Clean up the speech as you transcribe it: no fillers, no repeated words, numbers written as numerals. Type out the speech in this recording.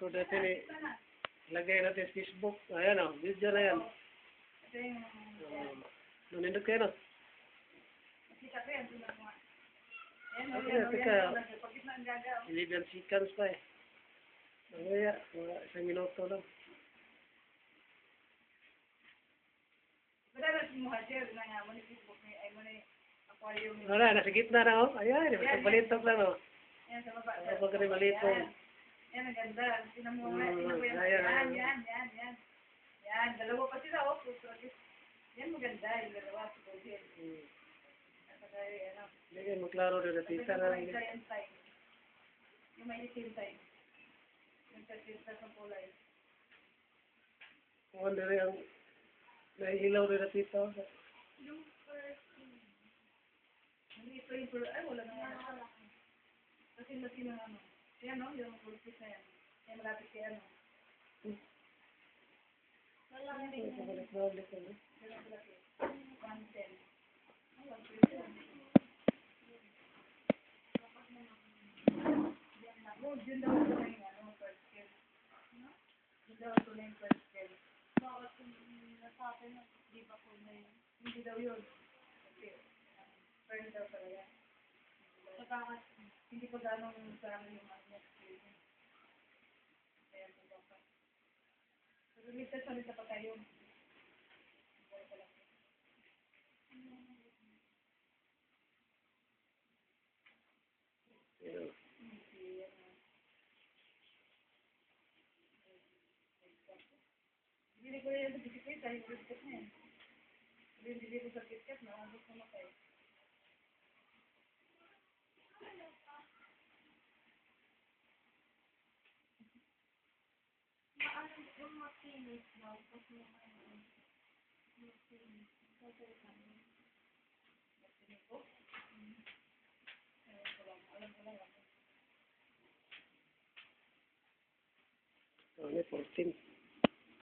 ko dati ni lagay natin sa Facebook. Ayan o, video na yan. Manindot kayo no? Teka, 11 seconds pa eh. Mamaya, mga 1 minuto lang. Wala, nasa gitna na oh. Ayan, balitok lang oh. Kapag rin malitong. Yan, ang ganda. Tinan mo nga. Yan. Yan, dalawa pa sila, oh. Yan, maganda. Yung dalawa, si Bogel. Hindi kayo maklaro rin na tita na. Yung may itim tayo. Yung tasinta sa kulay. Kung ano rin ang nahihilaw rin na tita. Yung first. Hindi ito yung first. Ay, wala na. Kasi ng ano. Yan, no? Yung pulpit na yan. Yan, malapit kaya, no? Wala rin. Balik-balik ano? 110. Yun daw ito na yung ano, first skill. Yun daw ito na yung first skill. Bakit kung nasabi na, di ba ko na yun? Hindi daw yun. Kasi, first daw pala yan. Hindi ko ganong sa amin yung next skill. Kaya ito ba pa. Pero listed sa lisa pa tayo. Hindi ko yan sa KitKat, dahil KitKat na yan. Hindi ko sa KitKat, nakagos na matay. Yung makinis daw, kasi yung makinis. Kasi kami. Makinis ko? Alam ko lang. Ano, 14.